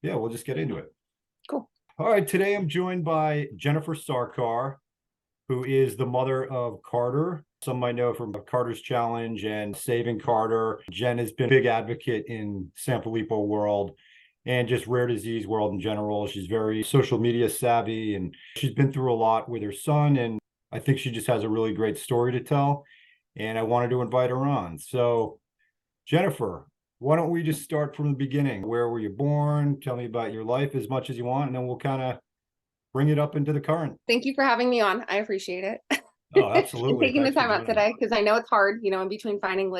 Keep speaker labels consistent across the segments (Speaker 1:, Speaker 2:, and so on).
Speaker 1: Yeah, we'll just get into it.
Speaker 2: Cool.
Speaker 1: All right, today I'm joined by Jennifer Sarkar, who is the mother of Carter. Some might know from Carter's Challenge and Saving Carter. Jen has been a big advocate in Sanfilippo world and just rare disease world in general. She's very social media savvy and she's been through a lot with her son. And I think she just has a really great story to tell. And I wanted to invite her on. So, Jennifer, why don't we just start from the beginning? Where were you born? Tell me about your life as much as you want, and then we'll kind of bring it up into the current.
Speaker 2: Thank you for having me on. I appreciate it.
Speaker 1: Oh,
Speaker 2: And
Speaker 1: absolutely.
Speaker 2: taking the
Speaker 1: Thanks for
Speaker 2: time out
Speaker 1: joining.
Speaker 2: today because I know it's hard, in between finding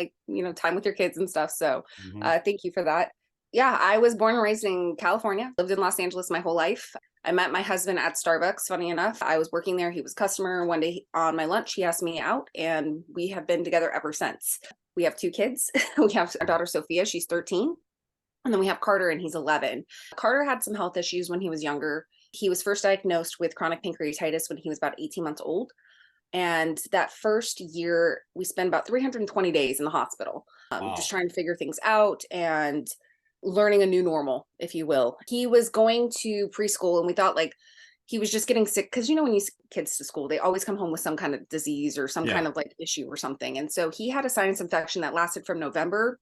Speaker 2: time with your kids and stuff. So
Speaker 1: Hmm.
Speaker 2: thank you for that. Yeah, I was born and raised in California, lived in Los Angeles my whole life. I met my husband at Starbucks, funny enough. I was working there. He was a customer. One day on my lunch, he asked me out, and we have been together ever since. We have two kids. We have our daughter, Sophia. She's 13. And then we have Carter, and he's 11. Carter had some health issues when he was younger. He was first diagnosed with chronic pancreatitis when he was about 18 months old. And that first year, we spent about 320 days in the hospital, just
Speaker 1: Wow.
Speaker 2: trying to figure things out and learning a new normal, if you will. He was going to preschool, and we thought he was just getting sick because when you send kids to school, they always come home with some kind of disease or some
Speaker 1: Yeah.
Speaker 2: kind of issue or something. And so he had a sinus infection that lasted from November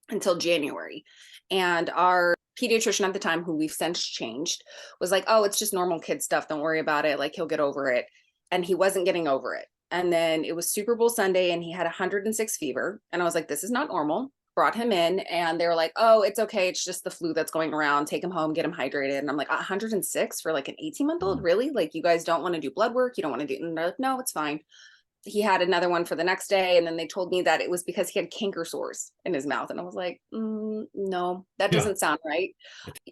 Speaker 2: until January. And our pediatrician at the time, who we've since changed, was like, oh, it's just normal kid stuff. Don't worry about it. He'll get over it. And he wasn't getting over it. And then it was Super Bowl Sunday and he had 106 fever. And I was like, this is not normal. Brought him in and they were like, oh, it's okay. It's just the flu that's going around. Take him home, get him hydrated. And I'm like, 106 for an 18-month-old?
Speaker 1: Mm.
Speaker 2: Really? You guys don't want to do blood work? You don't want to do, and they're like, no, it's fine. He had another one for the next day, and then they told me that it was because he had canker sores in his mouth, and I was like, no, that
Speaker 1: Yeah.
Speaker 2: doesn't sound right.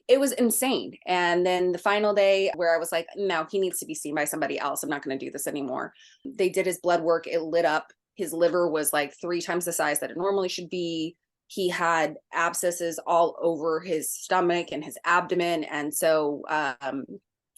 Speaker 2: It was insane. And then the final day where I was like, no, he needs to be seen by somebody else, I'm not going to do this anymore. They did his blood work. It lit up. His liver was 3 times the size that it normally should be. He had abscesses all over his stomach and his abdomen, and so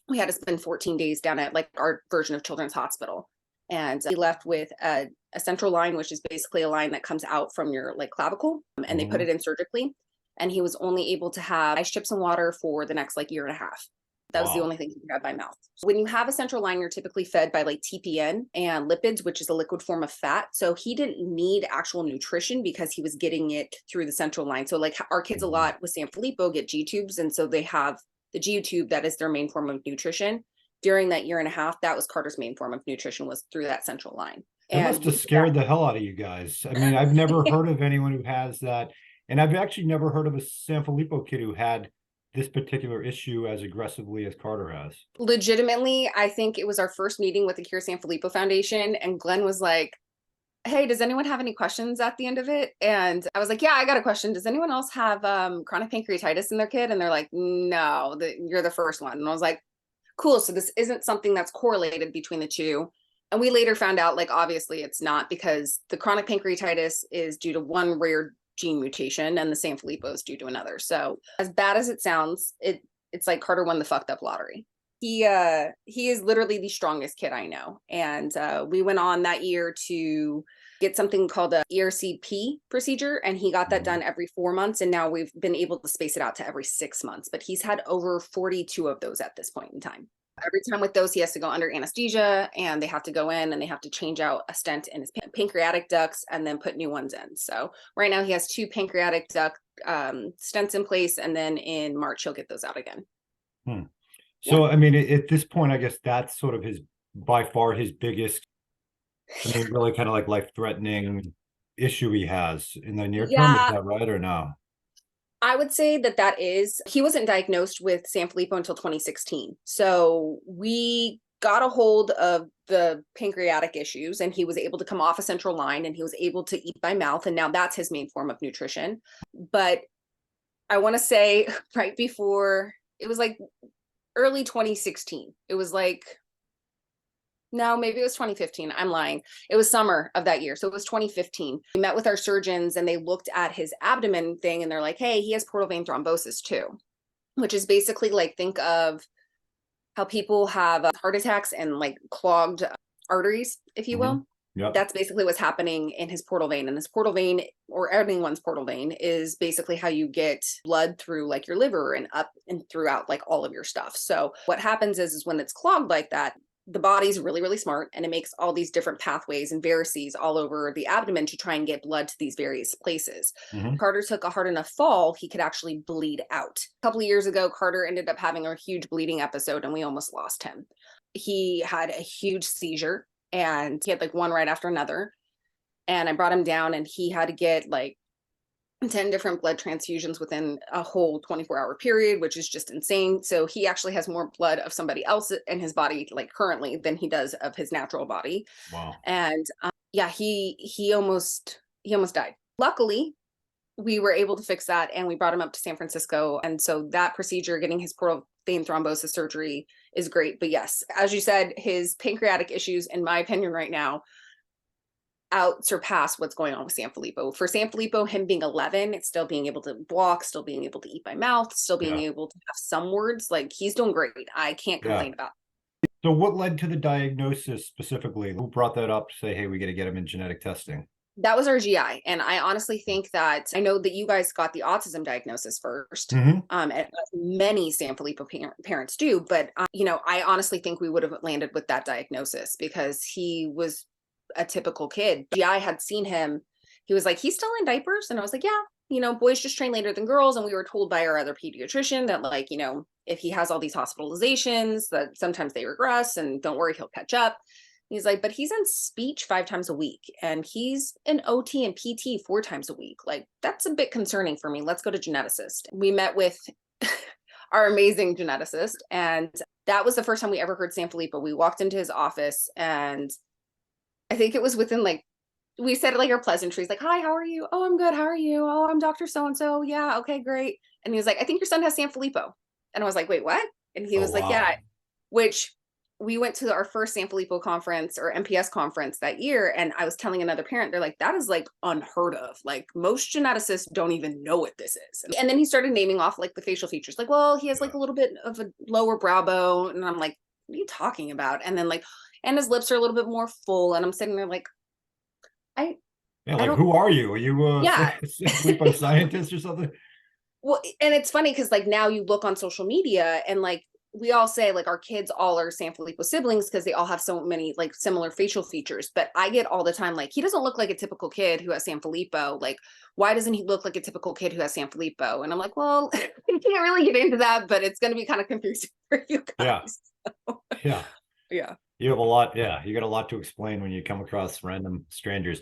Speaker 2: we had to spend 14 days down at our version of Children's Hospital. And he left with a central line, which is basically a line that comes out from your clavicle, and they put
Speaker 1: Hmm.
Speaker 2: it in surgically. And he was only able to have ice chips and water for the next year and a half. That was the
Speaker 1: Wow.
Speaker 2: only thing he could have by mouth. When you have a central line, you're typically fed by TPN and lipids, which is a liquid form of fat. So he didn't need actual nutrition because he was getting it through the central line. So our kids a
Speaker 1: Mhm.
Speaker 2: lot with Sanfilippo get G tubes, and so they have the G tube that is their main form of nutrition. During that year and a half, that was Carter's main form of nutrition, was through that central line.
Speaker 1: That must
Speaker 2: And
Speaker 1: have scared the hell out of you guys. I mean, I've never heard of anyone who has that. And I've actually never heard of a Sanfilippo kid who had this particular issue as aggressively as Carter has.
Speaker 2: legitimately, I think it was our first meeting with the Cure Sanfilippo Foundation, and Glenn was like, hey, does anyone have any questions at the end of it? And I was like, yeah, I got a question. Does anyone else have chronic pancreatitis in their kid? And they're like, no, you're the first one. And I was like, cool. So this isn't something that's correlated between the two. And we later found out, obviously it's not, because the chronic pancreatitis is due to one rare gene mutation and the Sanfilippo is due to another. So as bad as it sounds, it's like Carter won the fucked up lottery. He is literally the strongest kid I know. And we went on that year to get something called a ERCP procedure, and he got that
Speaker 1: Mhm.
Speaker 2: done every 4 months, and now we've been able to space it out to every 6 months, but he's had over 42 of those at this point in time. Every time with those, he has to go under anesthesia, and they have to go in and they have to change out a stent in his pancreatic ducts and then put new ones in. So right now he has two pancreatic duct stents in place, and then in March he'll get those out again.
Speaker 1: Hmm.
Speaker 2: Yeah.
Speaker 1: So, I mean, at this point, I guess that's sort of his, by far his biggest, I mean, really kind of like life-threatening issue he has in the near term. Is
Speaker 2: Yeah,
Speaker 1: that right or no?
Speaker 2: I would say that he wasn't diagnosed with Sanfilippo until 2016. So we got a hold of the pancreatic issues, and he was able to come off a central line, and he was able to eat by mouth. And now that's his main form of nutrition. But I want to say right before, it was early 2016. It was no, maybe it was 2015. I'm lying. It was summer of that year. So it was 2015. We met with our surgeons and they looked at his abdomen thing, and they're like, hey, he has portal vein thrombosis too, which is basically think of how people have heart attacks and clogged arteries, if you
Speaker 1: Hmm.
Speaker 2: will.
Speaker 1: Yep.
Speaker 2: That's basically what's happening in his portal vein. And this portal vein, or anyone's portal vein, is basically how you get blood through like your liver and up and throughout like all of your stuff. So what happens is when it's clogged like that, the body's really, really smart, and it makes all these different pathways and varices all over the abdomen to try and get blood to these various places. Carter took a hard enough fall, he could actually bleed out. A couple of years ago, Carter ended up having a huge bleeding episode and we almost lost him. He had a huge seizure and he had like one right after another. And I brought him down and he had to get like 10 different blood transfusions within a whole 24-hour period, which is just insane. So he actually has more blood of somebody else in his body, like currently, than he does of his natural body.
Speaker 1: Wow.
Speaker 2: And yeah, he almost died. Luckily, we were able to fix that and we brought him up to San Francisco. And so that procedure, getting his portal vein thrombosis surgery, is great. But yes, as you said, his pancreatic issues, in my opinion right now, out surpass what's going on with Sanfilippo. For Sanfilippo, him being 11, it's still being able to walk, still being able to eat by mouth, still being able to have some words. Like, he's doing great. I can't complain about it.
Speaker 1: So what led to the diagnosis specifically? Who brought that up to say, hey, we got to get him in genetic testing?
Speaker 2: That was our GI. And I honestly think that, I know that you guys got the autism diagnosis first, and many Sanfilippo parents do, but you know, I honestly think we would have landed with that diagnosis because he was a typical kid. GI had seen him. He was like, he's still in diapers. And I was like, yeah, you know, boys just train later than girls. And we were told by our other pediatrician that, like, you know, if he has all these hospitalizations, that sometimes they regress and don't worry, he'll catch up. He's like, but he's in speech 5 times a week and he's in OT and PT 4 times a week. Like, that's a bit concerning for me. Let's go to geneticist. We met with our amazing geneticist, and that was the first time we ever heard Sanfilippo. We walked into his office and I think it was within like, we said like our pleasantries, like, hi, how are you? Oh, I'm good. How are you? Oh, I'm Dr. So-and-so. Yeah. Okay, great. And he was like, I think your son has Sanfilippo. And I was like, wait, what? And he was like, yeah, which we went to our first Sanfilippo conference or MPS conference that year. And I was telling another parent, they're like, that is like unheard of. Like, most geneticists don't even know what this is. And then he started naming off like the facial features, like, well, he has like a little bit of a lower brow bone. And I'm like, what are you talking about? And then like, and his lips are a little bit more full. And I'm sitting there like,
Speaker 1: who are you? Are you a sleep scientist or something?
Speaker 2: Well, and it's funny because like now you look on social media and like we all say like our kids all are Sanfilippo siblings because they all have so many like similar facial features. But I get all the time like, he doesn't look like a typical kid who has Sanfilippo. Like, why doesn't he look like a typical kid who has Sanfilippo? And I'm like, well, you can't really get into that, but it's going to be kind of confusing for you guys.
Speaker 1: Yeah.
Speaker 2: Yeah.
Speaker 1: You have a lot. Yeah. You got a lot to explain when you come across random strangers.